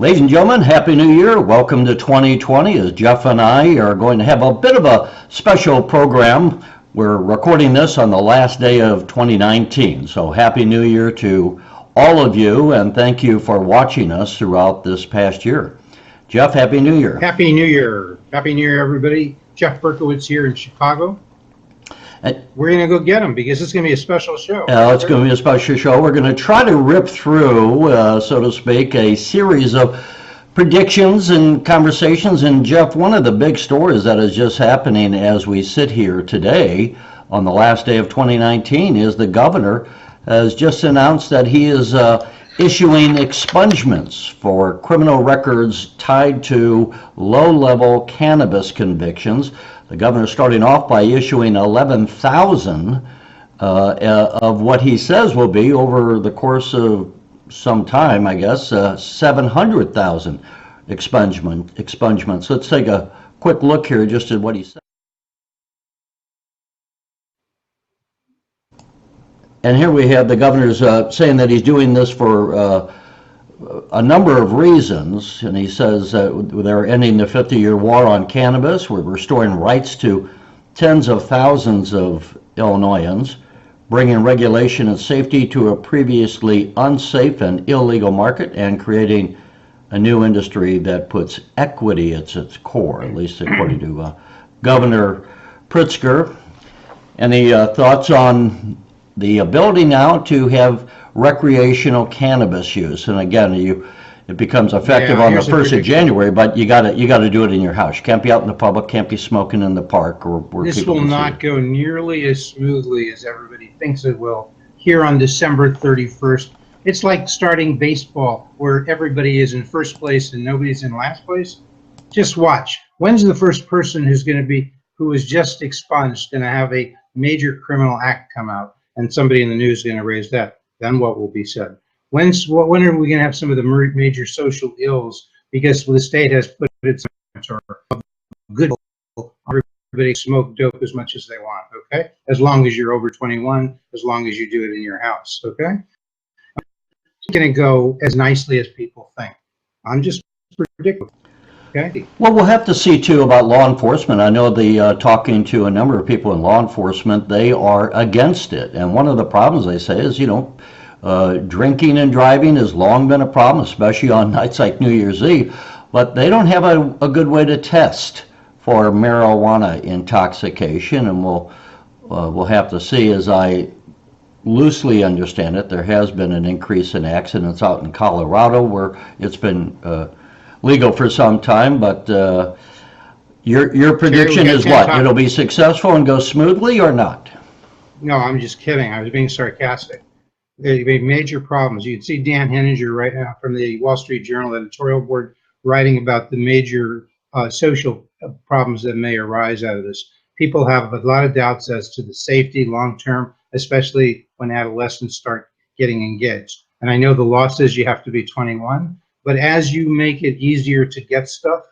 Ladies and gentlemen, Happy New Year. Welcome to 2020 as Jeff and I are going to have a bit of a special program. We're recording this on the last day of 2019. So Happy New Year to all of you and thank you for watching us throughout this past year. Jeff, Happy New Year. Happy New Year. Happy New Year, everybody. Jeff Berkowitz here in Chicago. We're going to go get them because it's going to be a special show. It's going to be a special show. We're going to try to rip through, so to speak, a series of predictions and conversations. And Jeff, one of the big stories that is just happening as we sit here today on the last day of 2019 is the governor has just announced that he is issuing expungements for criminal records tied to low-level cannabis convictions. The governor starting off by issuing 11,000 of what he says will be, over the course of some time, I guess, 700,000 expungements. Let's take a quick look here just at what he said. And here we have the governor's saying that he's doing this for a number of reasons, and he says they're ending the 50-year war on cannabis. We're restoring rights to tens of thousands of Illinoisans, bringing regulation and safety to a previously unsafe and illegal market, and creating a new industry that puts equity at its core, at least according to Governor Pritzker. Any thoughts on the ability now to have recreational cannabis use? And again, it becomes effective on the 1st of January, but you got to do it in your house. You can't be out in the public, can't be smoking in the park. This will not go nearly as smoothly as everybody thinks it will. Here on December 31st, it's like starting baseball where everybody is in first place and nobody's in last place. Just watch. When's the first person who is just expunged going to have a major criminal act come out? And somebody in the news is going to raise that. Then what will be said? When are we going to have some of the major social ills? Because the state has put its good, everybody smoke dope as much as they want. Okay, as long as you're over 21, as long as you do it in your house. Okay, it's going to go as nicely as people think. I'm just predicting. Okay. Well, we'll have to see too about law enforcement. I know talking to a number of people in law enforcement, they are against it. And one of the problems they say is, drinking and driving has long been a problem, especially on nights like New Year's Eve. But they don't have a good way to test for marijuana intoxication, and we'll have to see. As I loosely understand it, there has been an increase in accidents out in Colorado where it's been legal for some time, but your prediction is what? It'll be successful and go smoothly or not? No, I'm just kidding. I was being sarcastic. There'll be major problems. You can see Dan Henninger right now from the Wall Street Journal editorial board writing about the major social problems that may arise out of this. People have a lot of doubts as to the safety long-term, especially when adolescents start getting engaged. And I know the law says you have to be 21, but as you make it easier to get stuff,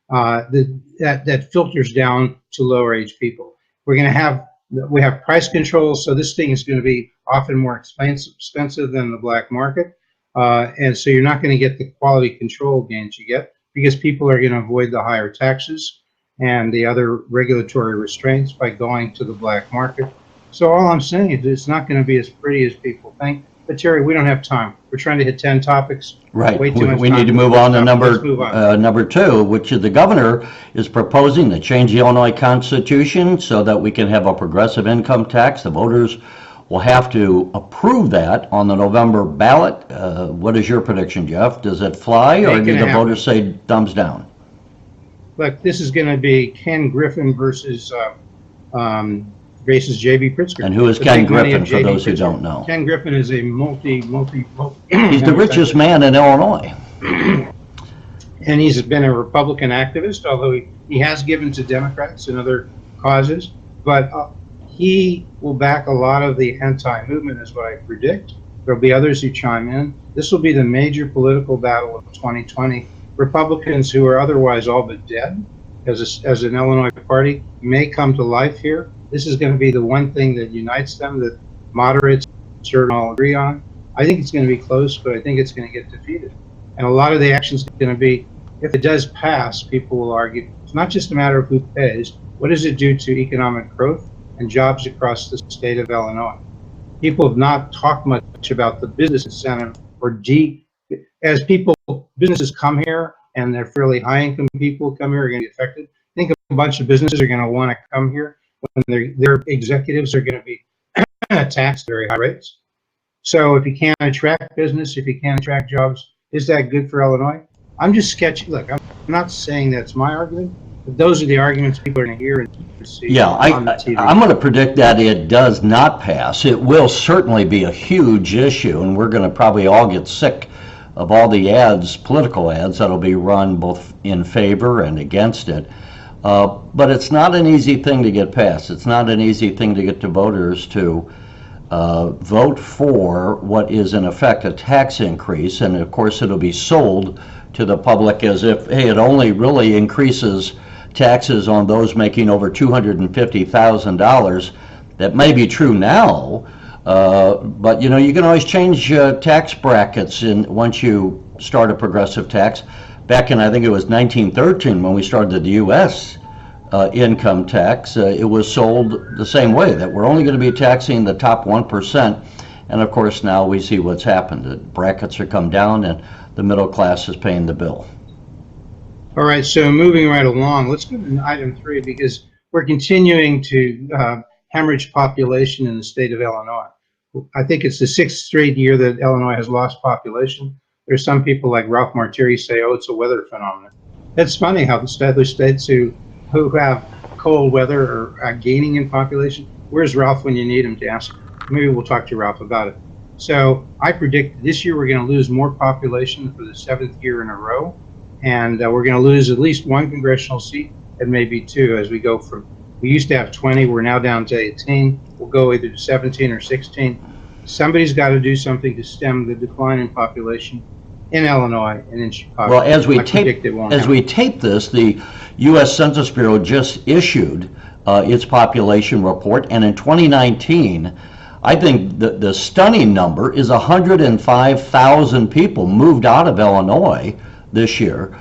that filters down to lower age people. We have price controls, so this thing is going to be often more expensive than the black market, and so you're not going to get the quality control gains you get because people are going to avoid the higher taxes and the other regulatory restraints by going to the black market. So all I'm saying is it's not going to be as pretty as people think. But Terry, we don't have time. We're trying to hit 10 topics. Right. We need to move on to number 2, which is the governor is proposing to change the Illinois Constitution so that we can have a progressive income tax. The voters will have to approve that on the November ballot. What is your prediction, Jeff? Does it fly, or do the voters say thumbs down? Look, this is going to be Ken Griffin versus J.B. Pritzker. And who is Ken Griffin, for those who don't know? Ken Griffin is a multi. He's the richest man in Illinois. And he's been a Republican activist, although he has given to Democrats and other causes. But he will back a lot of the anti-movement, is what I predict. There'll be others who chime in. This will be the major political battle of 2020. Republicans who are otherwise all but dead as an Illinois party may come to life here. This is going to be the one thing that unites them, that moderates all agree on. I think it's going to be close, but I think it's going to get defeated. And a lot of the action is going to be, if it does pass, people will argue, it's not just a matter of who pays. What does it do to economic growth and jobs across the state of Illinois? People have not talked much about the business incentive as businesses come here and they're fairly high income people come here are going to be affected. I think a bunch of businesses are going to want to come here when their executives are going to be taxed at very high rates. So if you can't attract business, if you can't attract jobs, is that good for Illinois? I'm just sketching. Look, I'm not saying that's my argument, but those are the arguments people are going to hear and see Yeah, on the TV. I'm going to predict that it does not pass. It will certainly be a huge issue, and we're going to probably all get sick of all the ads, political ads, that'll be run both in favor and against it. But it's not an easy thing to get passed. It's not an easy thing to get to voters to vote for what is in effect a tax increase, and of course it'll be sold to the public as if, hey, it only really increases taxes on those making over $250,000. That may be true now, but you know, you can always change tax brackets once you start a progressive tax. Back in, I think it was 1913 when we started the U.S. Income tax, it was sold the same way, that we're only going to be taxing the top 1%. And of course now we see what's happened. The brackets are come down and the middle class is paying the bill. All right, so moving right along, let's go to item 3 because we're continuing to hemorrhage population in the state of Illinois. I think it's the 6th straight year that Illinois has lost population. There's some people like Ralph Martiri say, oh, it's a weather phenomenon. It's funny how the other states who have cold weather are gaining in population. Where's Ralph when you need him to ask? Maybe we'll talk to Ralph about it. So I predict this year we're going to lose more population for the 7th year in a row. And we're going to lose at least 1 congressional seat and maybe 2 as we go from, we used to have 20, we're now down to 18. We'll go either to 17 or 16. Somebody's got to do something to stem the decline in population in Illinois and in Chicago. Well, as we tape this, the U.S. Census Bureau just issued its population report, and in 2019, I think the stunning number is 105,000 people moved out of Illinois this year.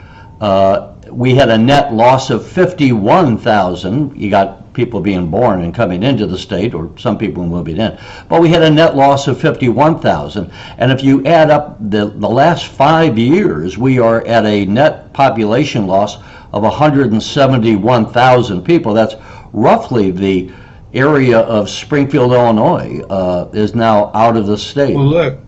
We had a net loss of 51,000. You got people being born and coming into the state, or some people moving in. But we had a net loss of 51,000. And if you add up the last 5 years, we are at a net population loss of 171,000 people. That's roughly the area of Springfield, Illinois, is now out of the state. Well, look,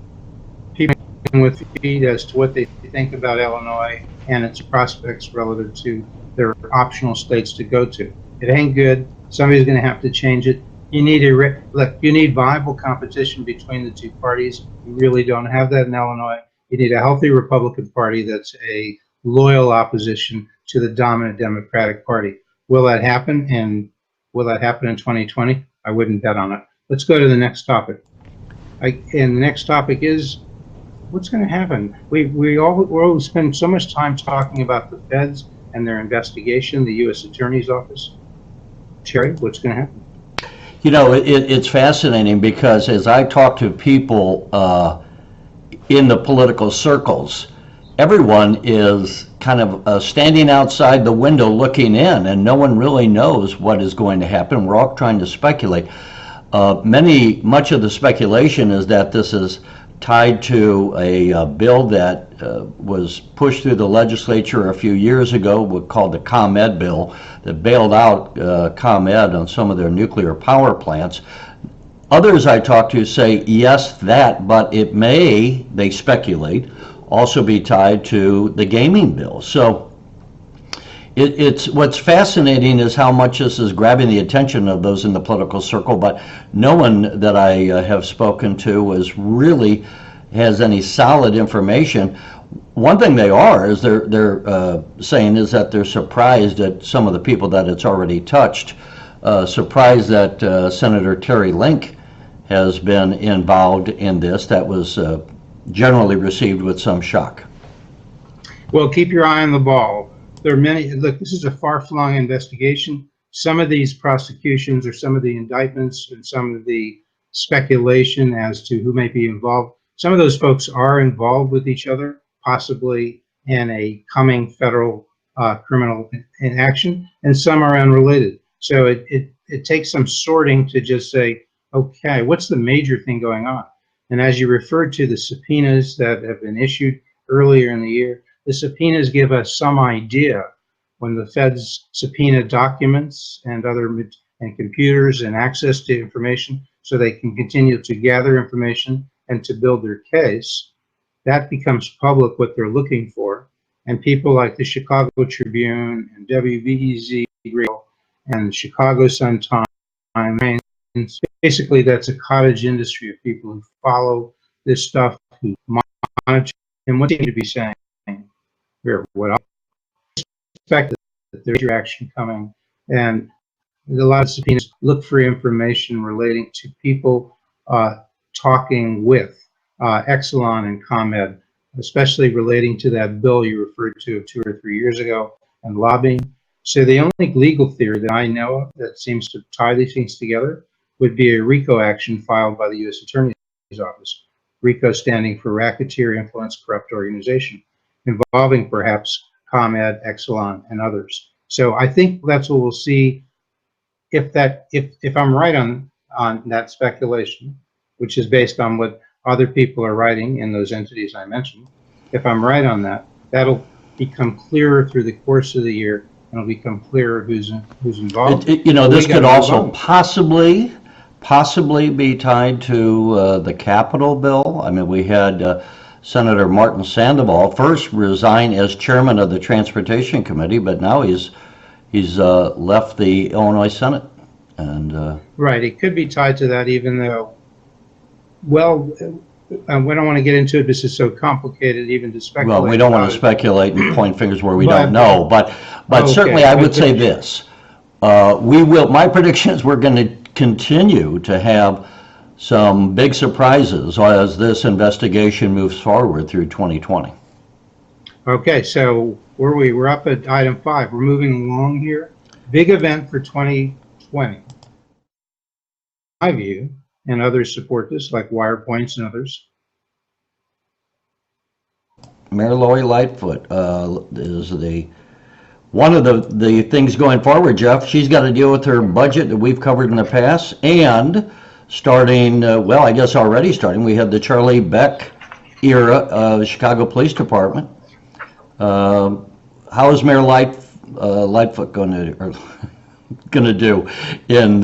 people with feed as to what they think about Illinois and its prospects relative to their optional states to go to. It ain't good. Somebody's going to have to change it. You need you need viable competition between the two parties. You really don't have that in Illinois. You need a healthy Republican Party that's a loyal opposition to the dominant Democratic Party. Will that happen? And will that happen in 2020? I wouldn't bet on it. Let's go to the next topic. And the next topic is, what's going to happen? We all spend so much time talking about the feds and their investigation, the U.S. Attorney's Office. Terry, what's going to happen? You know, it's fascinating because as I talk to people in the political circles, everyone is kind of standing outside the window looking in, and no one really knows what is going to happen. We're all trying to speculate. Much of the speculation is that this is tied to a bill that was pushed through the legislature a few years ago, called the ComEd bill, that bailed out ComEd on some of their nuclear power plants. Others I talk to say, yes, that, but it may, they speculate, also be tied to the gaming bill. So it's what's fascinating is how much this is grabbing the attention of those in the political circle, but no one that I have spoken to has any solid information. One thing they are is they're saying is that they're surprised at some of the people that it's already touched. Surprised that Senator Terry Link has been involved in this. That was generally received with some shock. Well, keep your eye on the ball. There are many. Look, this is a far-flung investigation. Some of these prosecutions or some of the indictments and some of the speculation as to who may be involved, some of those folks are involved with each other. possibly in a coming federal criminal in action, and some are unrelated. So it takes some sorting to just say, okay, what's the major thing going on? And as you referred to the subpoenas that have been issued earlier in the year, the subpoenas give us some idea when the feds subpoena documents and and computers and access to information so they can continue to gather information and to build their case. That becomes public what they're looking for. And people like the Chicago Tribune and WVEZ Radio and Chicago Sun-Times, basically that's a cottage industry of people who follow this stuff, who monitor, and what they need to be saying here. What I expect that there's action coming, and a lot of subpoenas look for information relating to people talking with Exelon and ComEd, especially relating to that bill you referred to 2 or 3 years ago and lobbying. So the only legal theory that I know of that seems to tie these things together would be a RICO action filed by the U.S. Attorney's Office. RICO standing for Racketeer Influence Corrupt Organization, involving perhaps ComEd, Exelon, and others. So I think that's what we'll see if I'm right on that speculation, which is based on what other people are writing in those entities I mentioned. If I'm right on that, that'll become clearer through the course of the year, and it'll become clearer who's involved. This could also possibly be tied to the Capitol bill. I mean, we had Senator Martin Sandoval first resign as chairman of the Transportation Committee, but now he's left the Illinois Senate. And right, it could be tied to that, even though, well, we don't want to get into it. This is so complicated, even to speculate. Well, we don't want to speculate and point fingers where we don't know. But okay, certainly, I would say this: we will. My prediction is we're going to continue to have some big surprises as this investigation moves forward through 2020. Okay, so where we're up at item 5. We're moving along here. Big event for 2020. My view, and others support this, like WirePoints and others. Mayor Lori Lightfoot is one of the things going forward, Jeff. She's got to deal with her budget that we've covered in the past, and starting, well, I guess already starting, we had the Charlie Beck era of the Chicago Police Department. How is Mayor Lightfoot going to do in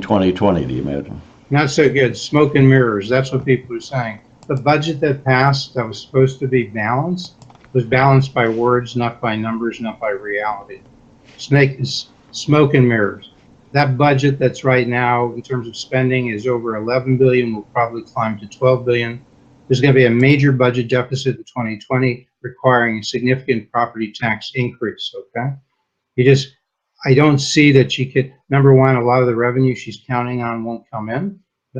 2020, do you imagine? Not so good. Smoke and mirrors. That's what people are saying. The budget that passed that was supposed to be balanced was balanced by words, not by numbers, not by reality. Smoke and mirrors. That budget that's right now in terms of spending is over 11 billion, will probably climb to 12 billion. There's going to be a major budget deficit in 2020 requiring a significant property tax increase, okay? I don't see that she could, number one, a lot of the revenue she's counting on won't come in.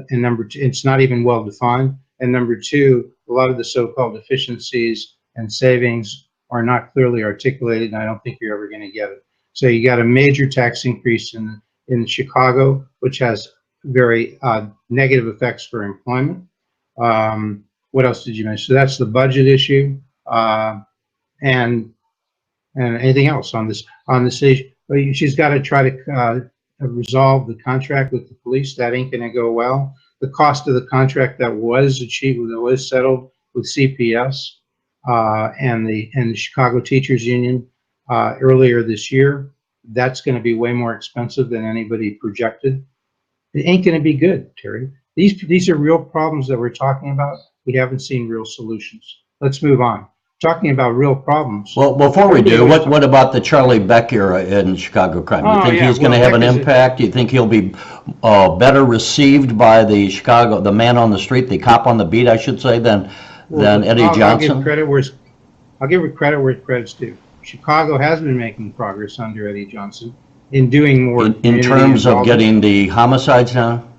And number two, it's not even well defined. And number two, a lot of the so-called efficiencies and savings are not clearly articulated, and I don't think you're ever going to get it. So you got a major tax increase in Chicago, which has very negative effects for employment. What else did you mention? So that's the budget issue, and anything else on this issue. She's got to try to resolve the contract with the police. That ain't going to go well. The cost of the contract that was achieved, that was settled with CPS and the Chicago Teachers Union earlier this year, that's going to be way more expensive than anybody projected. It ain't going to be good, Terry. These are real problems that we're talking about. We haven't seen real solutions. Let's move on. Talking about real problems. Well, before we do, what about the Charlie Beck era in Chicago crime? Do you think he's going to have an impact? Do you think he'll be better received by the man on the street, the cop on the beat, I should say, than Eddie Johnson? I'll give credit where credit's due. Chicago has been making progress under Eddie Johnson in doing more. In terms of getting the homicides down?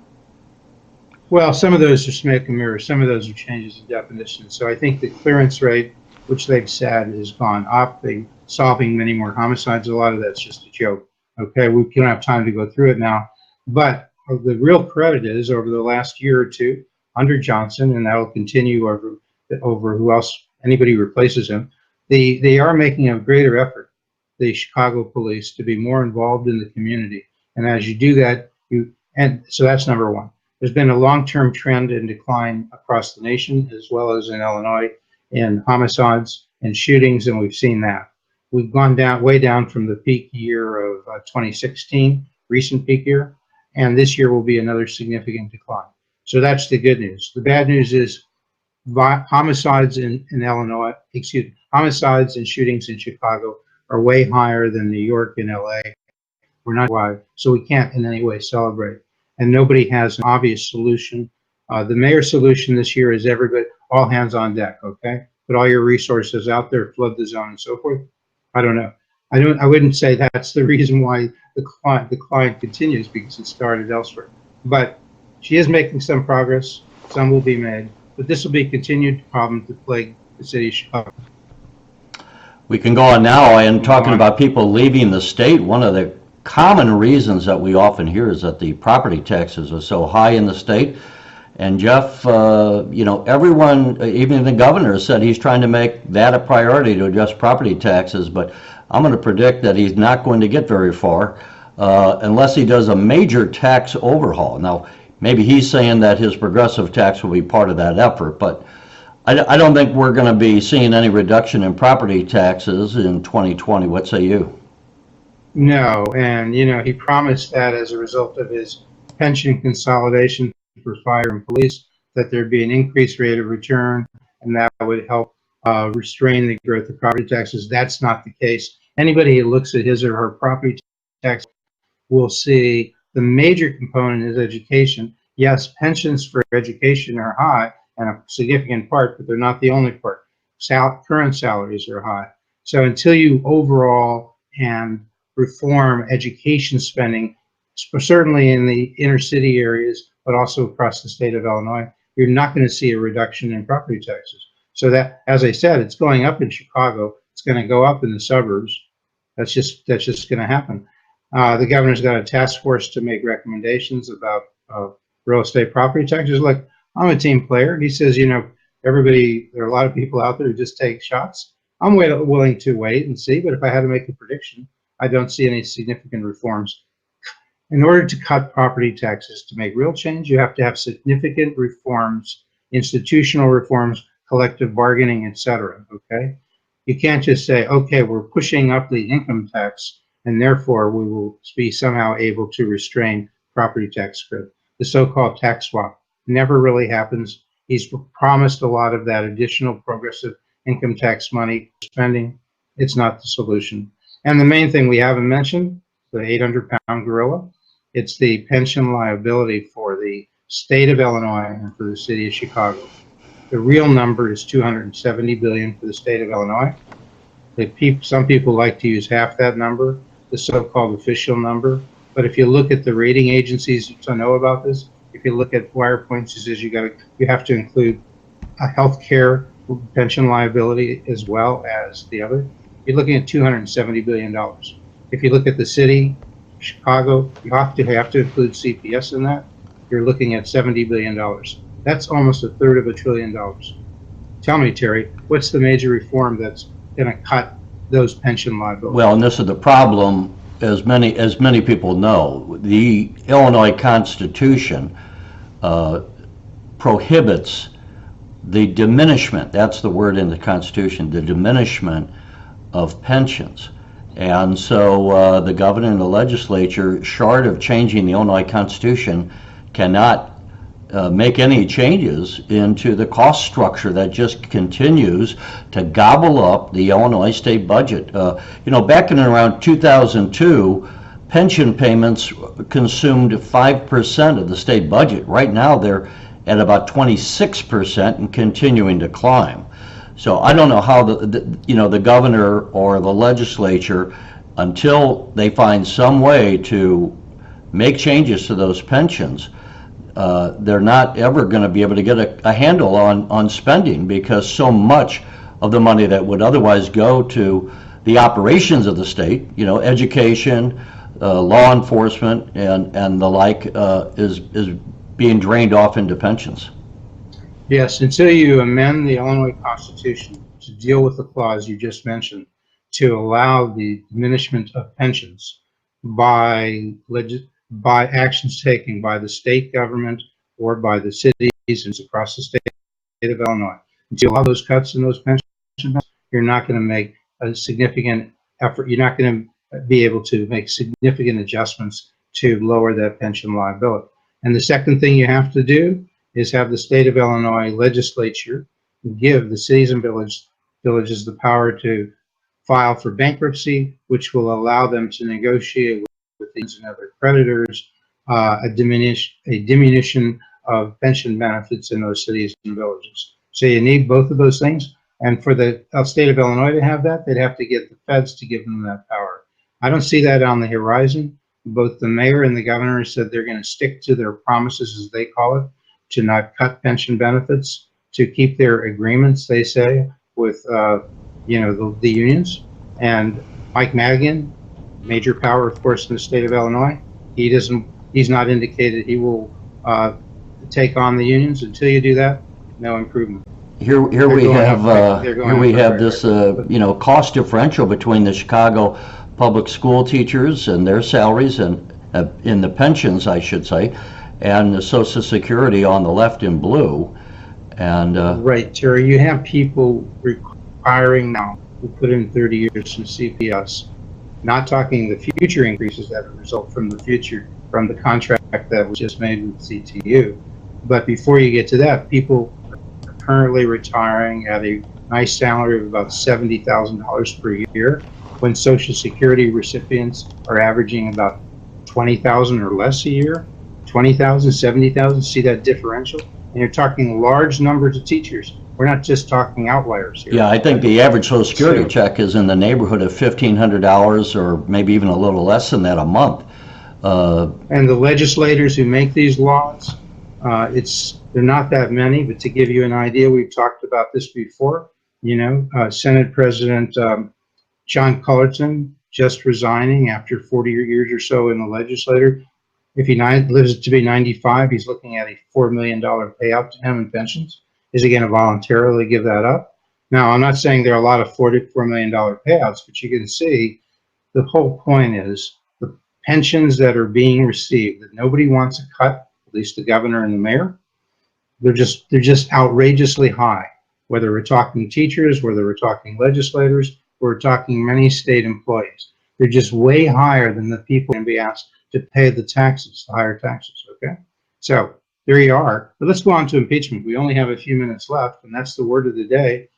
Well, some of those are smoke and mirrors. Some of those are changes in definition. So I think the clearance rate, which they've said has gone up, they're solving many more homicides. A lot of that's just a joke. Okay, we don't have time to go through it now. But the real credit is over the last year or two under Johnson, and that'll continue over who else anybody replaces him. They are making a greater effort, the Chicago police, to be more involved in the community. And as you do that, and so that's number one. There's been a long-term trend in decline across the nation, as well as in Illinois, in homicides and shootings, and we've seen that. We've gone down, way down from the peak year of 2016, recent peak year, and this year will be another significant decline. So that's the good news. The bad news is homicides in Illinois, homicides and shootings in Chicago are way higher than New York and LA. We're not why, so we can't in any way celebrate. And nobody has an obvious solution. The mayor's solution this year is everybody, all hands on deck, okay? Put all your resources out there, flood the zone and so forth. I don't know. I wouldn't say that's the reason why the decline continues, because it started elsewhere. But she is making some progress. Some will be made, but this will be a continued problem to plague the city of Chicago. We can go on now and talking about people leaving the state. One of the common reasons that we often hear is that the property taxes are so high in the state. And Jeff, you know, everyone, even the governor, said he's trying to make that a priority to adjust property taxes, but I'm going to predict that he's not going to get very far unless he does a major tax overhaul. Now, maybe he's saying that his progressive tax will be part of that effort, but I don't think we're going to be seeing any reduction in property taxes in 2020. What say you? No, and you know, he promised that as a result of his pension consolidation for fire and police, that there'd be an increased rate of return, and that would help restrain the growth of property taxes. That's not the case. Anybody who looks at his or her property tax will see the major component is education. Yes, pensions for education are high, and a significant part, but they're not the only part. Current salaries are high. So until you overall and reform education spending, certainly in the inner city areas, but also across the state of Illinois, you're not going to see a reduction in property taxes. So that, as I said, it's going up in Chicago. It's going to go up in the suburbs. That's just going to happen. The governor's got a task force to make recommendations about real estate property taxes. Look, I'm a team player. He says, you know, there are a lot of people out there who just take shots. I'm willing to wait and see, but if I had to make a prediction, I don't see any significant reforms. In order to cut property taxes, to make real change, you have to have significant reforms, institutional reforms, collective bargaining, etc. Okay? You can't just say, okay, we're pushing up the income tax, and therefore we will be somehow able to restrain property tax growth. The so-called tax swap never really happens. He's promised a lot of that additional progressive income tax money spending. It's not the solution. And the main thing we haven't mentioned, the 800-pound gorilla, it's the pension liability for the state of Illinois and for the city of Chicago. The real number is $270 billion for the state of Illinois. Some people like to use half that number, the so-called official number. But if you look at the rating agencies to know about this, if you look at WirePoint, it says you have to include a health care pension liability as well as the other. You're looking at $270 billion. If you look at the city, Chicago, you have to include CPS in that. You're looking at $70 billion. That's almost a third of $1 trillion. Tell me, Terry, what's the major reform that's going to cut those pension liabilities? Well, and this is the problem, as many people know. The Illinois Constitution prohibits the diminishment, that's the word in the Constitution, the diminishment of pensions. And so the governor and the legislature, short of changing the Illinois Constitution, cannot make any changes into the cost structure that just continues to gobble up the Illinois state budget. You know, back in around 2002, pension payments consumed 5% of the state budget. Right now, they're at about 26% and continuing to climb. So I don't know how the governor or the legislature, until they find some way to make changes to those pensions, they're not ever going to be able to get a handle on spending, because so much of the money that would otherwise go to the operations of the state, you know, education, law enforcement, and the like, is being drained off into pensions. Yes, until you amend the Illinois Constitution to deal with the clause you just mentioned, to allow the diminishment of pensions by by actions taken by the state government or by the cities across the state of Illinois. To allow those cuts in those pensions, you're not going to make a significant effort. You're not going to be able to make significant adjustments to lower that pension liability. And the second thing you have to do is have the state of Illinois legislature give the cities and villages the power to file for bankruptcy, which will allow them to negotiate with these and other creditors a diminution of pension benefits in those cities and villages. So you need both of those things. And for the state of Illinois to have that, they'd have to get the feds to give them that power. I don't see that on the horizon. Both the mayor and the governor said they're going to stick to their promises, as they call it, to not cut pension benefits, to keep their agreements, they say, with the unions. And Mike Madigan, major power, of course, in the state of Illinois, he's not indicated he will take on the unions. Until you do that, no improvement. Here we have this cost differential between the Chicago public school teachers and their salaries and in the pensions, I should say, and the Social Security on the left in blue. And right, Terry, you have people retiring now who put in 30 years from CPS, not talking the future increases that result from the contract that was just made with CTU. But before you get to that, people are currently retiring at a nice salary of about $70,000 per year, when Social Security recipients are averaging about $20,000 or less a year. 20,000, 70,000, see that differential? And you're talking large numbers of teachers. We're not just talking outliers here. Yeah, I think the average Social Security check is in the neighborhood of $1,500 or maybe even a little less than that a month. And the legislators who make these laws, they're not that many, but to give you an idea, we've talked about this before. Senate President John Cullerton just resigning after 40 years or so in the legislature. If he lives to be 95, he's looking at a $4 million payout to him in pensions. Is he going to voluntarily give that up? Now, I'm not saying there are a lot of $44 million payouts, but you can see the whole point is the pensions that are being received that nobody wants to cut, at least the governor and the mayor, they're just outrageously high. Whether we're talking teachers, whether we're talking legislators, we're talking many state employees. They're just way higher than the people can be asked to pay the taxes, the higher taxes, okay? So there you are. But let's go on to impeachment. We only have a few minutes left, and that's the word of the day.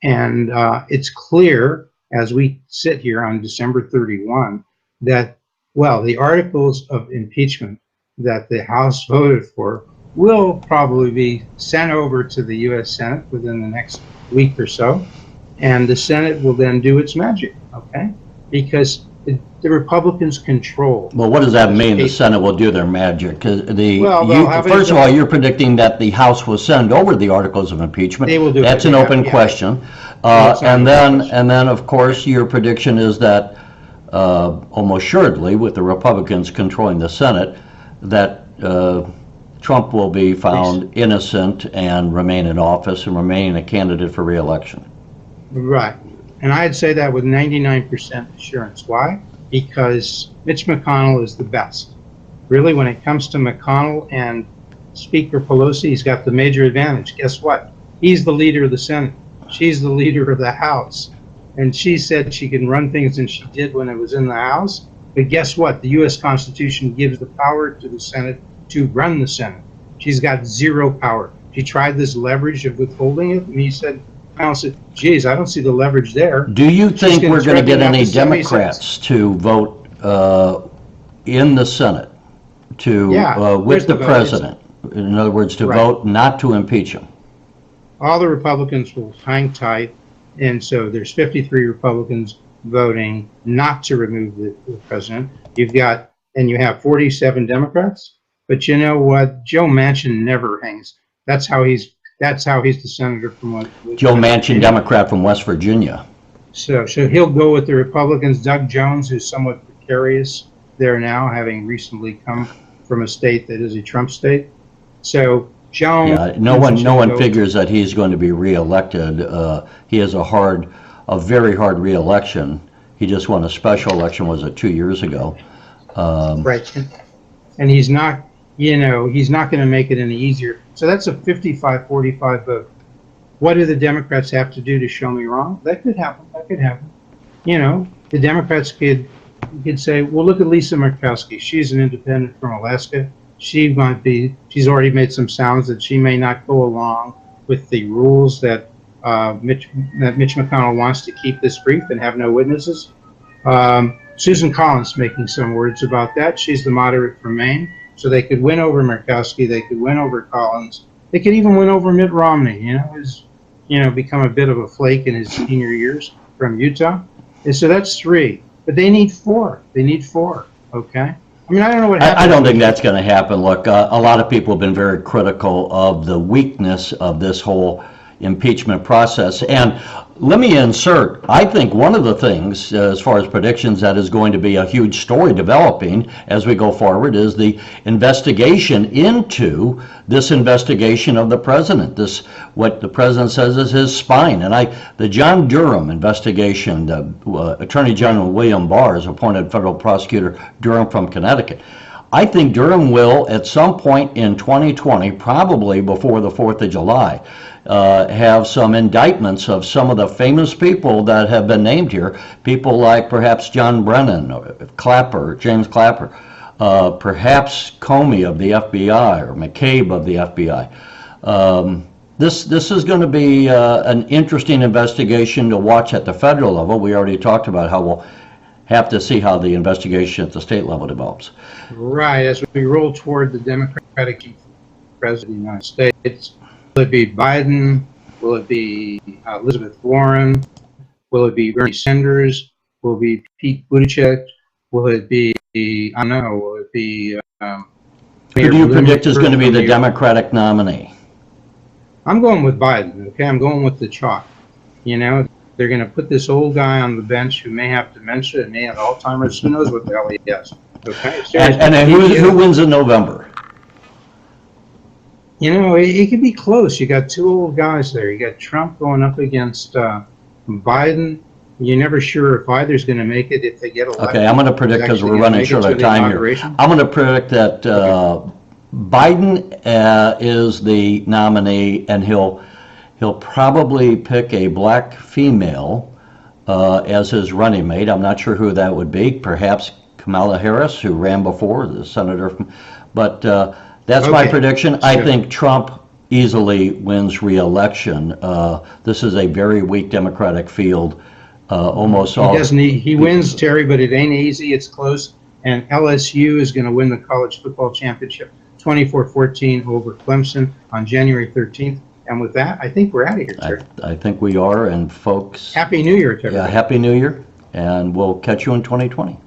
And it's clear as we sit here on December 31 that, well, the articles of impeachment that the House voted for will probably be sent over to the U.S. Senate within the next week or so. And the Senate will then do its magic, okay? Because the Republicans control. Well, what does that mean, the Senate will do their magic? First of all, you're predicting that the House will send over the articles of impeachment. They will do That's an open question. And then, of course, your prediction is that almost assuredly, with the Republicans controlling the Senate, that Trump will be found innocent and remain in office and remain a candidate for re-election. Right. And I'd say that with 99% assurance. Why? Because Mitch McConnell is the best. Really, when it comes to McConnell and Speaker Pelosi, he's got the major advantage. Guess what? He's the leader of the Senate. She's the leader of the House. And she said she can run things, and she did when it was in the House. But guess what? The U.S. Constitution gives the power to the Senate to run the Senate. She's got zero power. She tried this leverage of withholding it, and he said, geez, I don't see the leverage there. Do you think we're going to get any Democrats to vote in the Senate with the president? In other words, to vote not to impeach him? All the Republicans will hang tight, and so there's 53 Republicans voting not to remove the president. You have 47 Democrats, but you know what? Joe Manchin never hangs. That's how he's the senator from Joe Manchin, Democrat from West Virginia. So he'll go with the Republicans. Doug Jones, who's somewhat precarious there now, having recently come from a state that is a Trump state. So Jones. Yeah, no one figures that he's going to be reelected. He has a very hard reelection. He just won a special election, was it 2 years ago? Right. And he's not, he's not going to make it any easier. So that's a 55-45 vote. What do the Democrats have to do to show me wrong? That could happen. That could happen. The Democrats could say, well, look at Lisa Murkowski. She's an independent from Alaska. She's already made some sounds that she may not go along with the rules that Mitch McConnell wants to keep this brief and have no witnesses. Susan Collins making some words about that. She's the moderate from Maine. So they could win over Murkowski. They could win over Collins. They could even win over Mitt Romney, who's, become a bit of a flake in his senior years from Utah. And so that's 3. But they need 4. They need 4, okay? I mean, I don't know what happened. I don't think that's going to happen. Look, a lot of people have been very critical of the weakness of this whole impeachment process. And let me insert, I think one of the things, as far as predictions, that is going to be a huge story developing as we go forward is the investigation into this investigation of the president, this, what the president says is his spine. And the John Durham investigation, the Attorney General William Barr has appointed federal prosecutor Durham from Connecticut. I think Durham will, at some point in 2020, probably before the 4th of July, have some indictments of some of the famous people that have been named here, people like perhaps John Brennan, or Clapper, James Clapper, perhaps Comey of the FBI, or McCabe of the FBI. This is going to be an interesting investigation to watch at the federal level. We already talked about how we'll have to see how the investigation at the state level develops. Right, as we roll toward the Democratic president of the United States, will it be Biden? Will it be Elizabeth Warren? Will it be Bernie Sanders? Will it be Pete Buttigieg? Will it be, I don't know, will it be... Who do you predict is going to be the Democratic nominee? I'm going with Biden, okay? I'm going with the chalk. They're going to put this old guy on the bench who may have dementia and may have Alzheimer's. Who knows what the hell he has? Okay. And who wins in November? It could be close. You got 2 old guys there. You got Trump going up against Biden. You're never sure if either's going to make it if they get elected. Okay, I'm going to predict, because we're running short of time here. I'm going to predict that Biden is the nominee, and he'll probably pick a black female as his running mate. I'm not sure who that would be. Perhaps Kamala Harris, who ran before, the senator. But that's my prediction. Sure. I think Trump easily wins re-election. This is a very weak Democratic field. Almost all. He wins, Terry, but it ain't easy. It's close. And LSU is going to win the college football championship 24-14 over Clemson on January 13th. And with that, I think we're out of here, Terry. I think we are, and folks. Happy New Year, Terry. Yeah, Happy New Year, and we'll catch you in 2020.